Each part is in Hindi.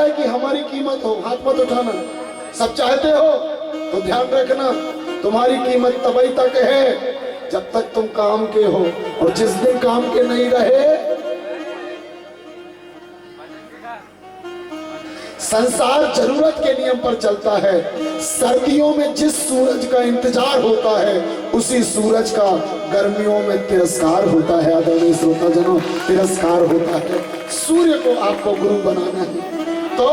है कि हमारी कीमत हो, हाथ मत उठाना। सब चाहते हो तो ध्यान रखना, तुम्हारी कीमत तभी तक है जब तक तुम काम के हो, और जिस दिन काम के नहीं रहे, संसार जरूरत के नियम पर चलता है। सर्दियों में जिस सूरज का इंतजार होता है उसी सूरज का गर्मियों में तिरस्कार होता है। आदरणीय श्रोताजनों, तिरस्कार होता है। सूर्य को आपको गुरु बनाना है तो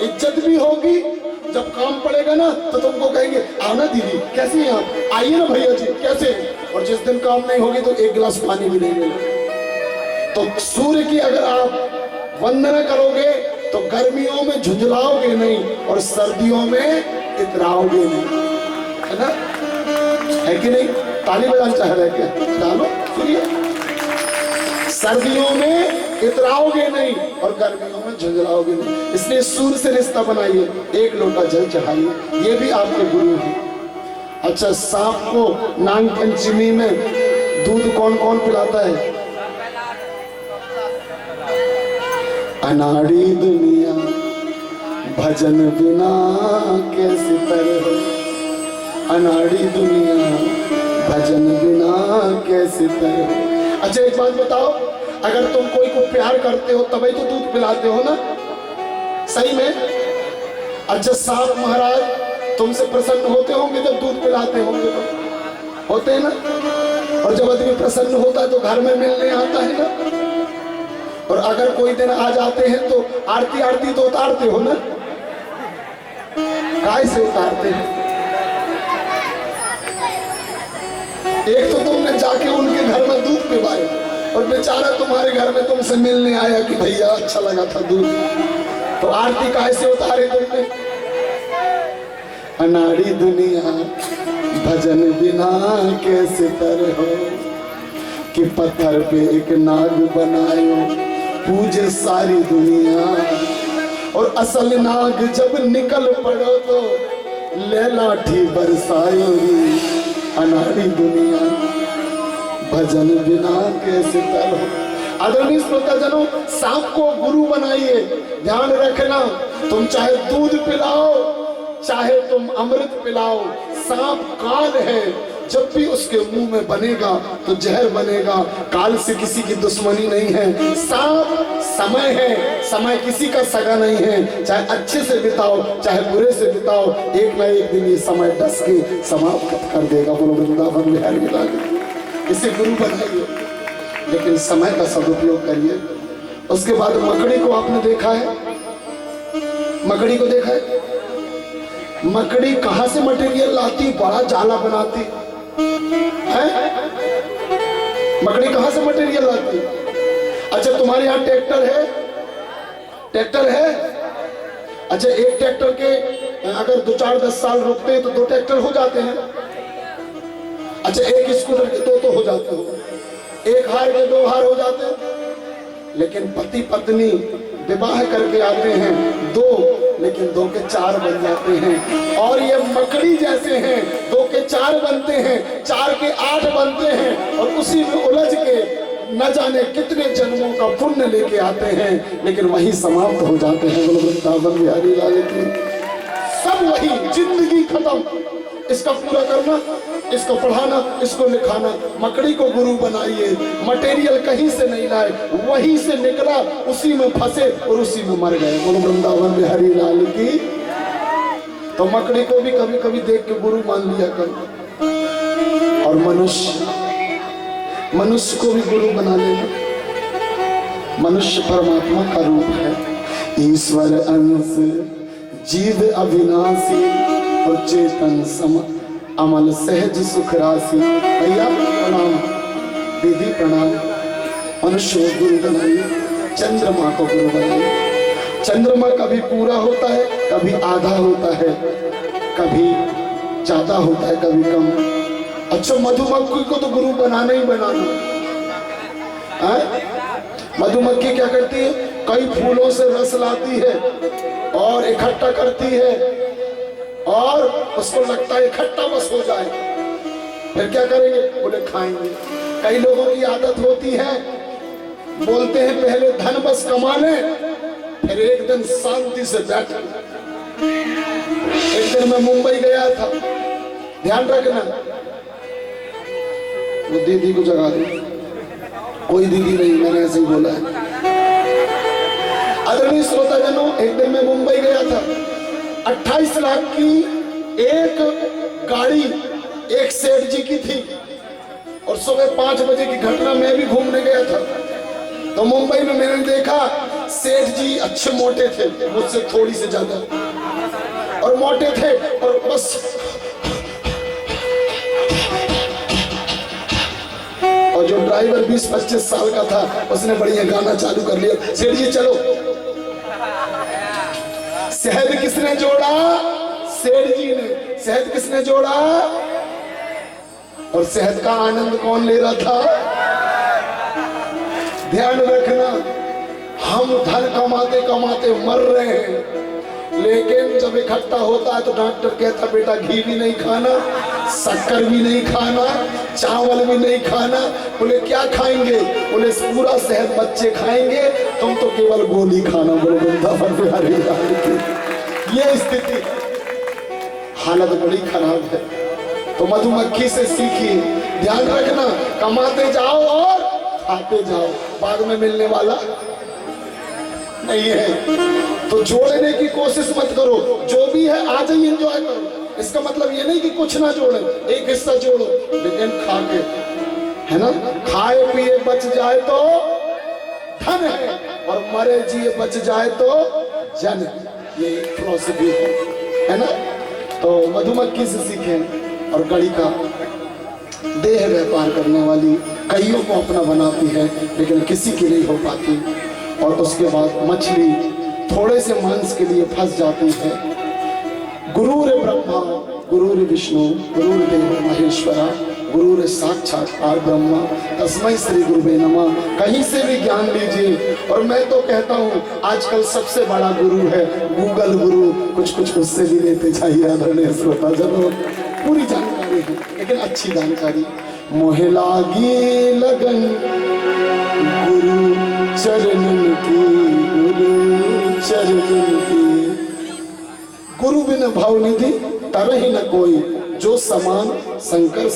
इज्जत भी होगी। जब काम पड़ेगा ना तो तुमको कहेंगे आना दीदी, कैसी हैं आप, आइए ना भैया जी, कैसे। और जिस दिन काम नहीं होगी तो एक गिलास पानी भी नहीं मिलेगा। तो सूर्य की अगर आप वंदना करोगे तो गर्मियों में झुंझलाओगे नहीं और सर्दियों में इतराओगे नहीं, है ना, है कि नहीं। ताली बजाना चाह रहे क्या, डालो सुनिए। सर्दियों में इतराओगे नहीं और गर्मियों में झुंझलाओगे नहीं। इसलिए सूर्य से रिश्ता बनाइए, एक लोटा जल चढ़ाइए, ये भी आपके गुरु हैं। अच्छा, सांप को नाग पंचमी में दूध कौन कौन पिलाता है? अनाड़ी दुनिया भजन बिना कैसे तरह, अनाड़ी दुनिया भजन बिना कैसे तरह। अच्छा एक बात बताओ, अगर तुम कोई को प्यार करते हो तभी तो दूध पिलाते हो ना, सही में। अच्छा सांप महाराज तुमसे प्रसन्न होते होंगे जब दूध पिलाते होंगे, तो होते हैं ना। और जब आदमी प्रसन्न होता है तो घर में मिलने आता है ना। और अगर कोई दिन आ जाते हैं तो आरती आरती तो उतारते हो ना, काय से उतारते हैं? एक तो तुमने जाके उनके घर में दूध पिलाया और बेचारा तुम्हारे घर में तुमसे मिलने आया कि भैया अच्छा लगा था दूध, तो आरती काय से उतारे तुमने? अनाड़ी दुनिया भजन बिना कैसे तरहो, कि पत्थर पे एक नाग बनायो पूजे सारी दुनिया, और असल नाग जब निकल पड़ो तो ले लाठी बरसायो। अनाड़ी दुनिया भजन बिना कैसे तरहो। आदरणीय श्रोताजनों, सांप को गुरु बनाइए। ध्यान रखना, तुम चाहे दूध पिलाओ चाहे तुम अमृत पिलाओ, सांप काल है, जब भी उसके मुंह में बनेगा तो जहर बनेगा। काल से किसी की दुश्मनी नहीं है। सांप समय है, समय किसी का सगा नहीं है। चाहे अच्छे से बिताओ चाहे बुरे से बिताओ, एक ना एक दिन ये समय डस के समाप्त कर देगा। बोलो वृंदावन बिहारी लाल। इसे गुरु बनाइए, लेकिन समय का सदुपयोग करिए। उसके बाद मकड़ी को आपने देखा है, मकड़ी को देखा है? मकड़ी कहां से मटेरियल लाती, बड़ा जाला बनाती है। मकड़ी कहां से मटेरियल लाती? अच्छा तुम्हारे यहाँ ट्रैक्टर है, ट्रैक्टर है। अच्छा एक ट्रैक्टर के अगर 2-4-10 साल रुकते हैं तो 2 ट्रैक्टर हो जाते हैं। अच्छा एक स्कूटर के 2 तो हो जाते हो, एक हार के 2 हार हो जाते हैं। लेकिन पति पत्नी विवाह करके आते हैं 2, लेकिन 2 के 4 बन जाते हैं। और ये मकड़ी जैसे हैं, 2 के 4 बनते हैं, 4 के 8 बनते हैं, और उसी में उलझ के न जाने कितने जन्मों का पुण्य लेके आते हैं, लेकिन वही समाप्त हो जाते हैं। बोलो वृंदावन बिहारी लाल की। सब वही, जिंदगी खत्म। इसका पूरा करना, इसको पढ़ाना, इसको लिखाना। मकड़ी को गुरु बनाइए। मटेरियल कहीं से नहीं लाए, वहीं से निकला, उसी में फंसे और उसी में मर गए। बोलो वृंदावन बिहारी लाल की। तो मकड़ी को भी कभी कभी देख के गुरु मान लिया करो। और मनुष्य को भी गुरु बना लेना। मनुष्य परमात्मा का रूप है, ईश्वर अंश, जीव अविनाशी और चेतन सम, अमल सहज सुख राशि। भैया प्रणाम, दीदी प्रणाम। मनुष्य को गुरु बनाइए, चंद्रमा को गुरु बनाइए। चंद्रमा कभी पूरा होता है, कभी आधा होता है, कभी ज्यादा होता है, कभी कम। अच्छा मधुमक्खी को तो गुरु बनाना ही बनाना है। मधुमक्खी क्या करती है? कई फूलों से रस लाती है और इकट्ठा करती है, और उसको लगता है इकट्ठा बस हो जाए, फिर क्या करेंगे? बोले खाएंगे। कई लोगों की आदत होती है, बोलते हैं पहले धन बस कमा ले फिर एक दिन शांति से बैठा। एक दिन मैं मुंबई गया था, ध्यान रखना, वो दीदी को जगा दे, कोई दीदी नहीं, मैंने ऐसे ही बोला है। आदरणीय श्रोताजनों, एक दिन मैं मुंबई गया था। 28 लाख की एक गाड़ी एक सेठ जी की थी और सुबह 5 बजे की घटना। मैं भी घूमने गया था तो मुंबई में मैंने देखा सेठ जी अच्छे मोटे थे, मुझसे थोड़ी से ज्यादा, और मोटे थे और बस और जो ड्राइवर 20-25 साल का था उसने बढ़िया गाना चालू कर लिया, सेठ जी चलो। शहद किसने जोड़ा? सेठ जी ने। शहद किसने जोड़ा? और शहद का आनंद कौन ले रहा था? ध्यान रखना, हम धन कमाते कमाते मर रहे हैं, लेकिन जब इकट्ठा होता है तो डॉक्टर कहता बेटा घी भी नहीं खाना, शक्कर भी नहीं खाना, चावल भी नहीं खाना। बोले क्या खाएंगे? बोले पूरा शहद बच्चे खाएंगे, तुम तो केवल गोली खाना। बोले ये स्थिति, हालत बड़ी खराब है। तो मधुमक्खी से सीखिए, ध्यान रखना, कमाते जाओ और खाते जाओ, बाद में मिलने वाला नहीं है। तो जोड़ने की कोशिश मत करो, जो भी है आज ही एंजॉय करो। इसका मतलब ये नहीं कि कुछ ना जोड़े, एक हिस्सा जोड़ो, लेकिन खा के, है ना, खाए पिए बच जाए तो धन है, और मरे जिए बच जाए तो जन। ये फिलॉसफी है ना। तो मधुमक्खी से सीखें। और गड़ी का देह व्यापार करने वाली कईयों को अपना बनाती है, लेकिन किसी की नहीं हो पाती। और उसके बाद मछली थोड़े से मांस के लिए फंस जाती है। गुरुर ब्रह्मा गुरुर विष्णु गुरुर्देव महेश्वरा गुरुर साक्षात ब्रह्मा तस्मै श्री गुरुवे नमः। कहीं से भी ज्ञान लीजिए। और मैं तो कहता हूँ आजकल सबसे बड़ा गुरु है गूगल गुरु, कुछ उससे भी लेते चाहिए। आदरणीय श्रोता जनों, पूरी जानकारी है लेकिन अच्छी जानकारी। मोहे लागी लगन गुरु चरणन की, गुरु चरणन की। गुरु बिन भाव निधि तरहि न कोई, जो समान शंकर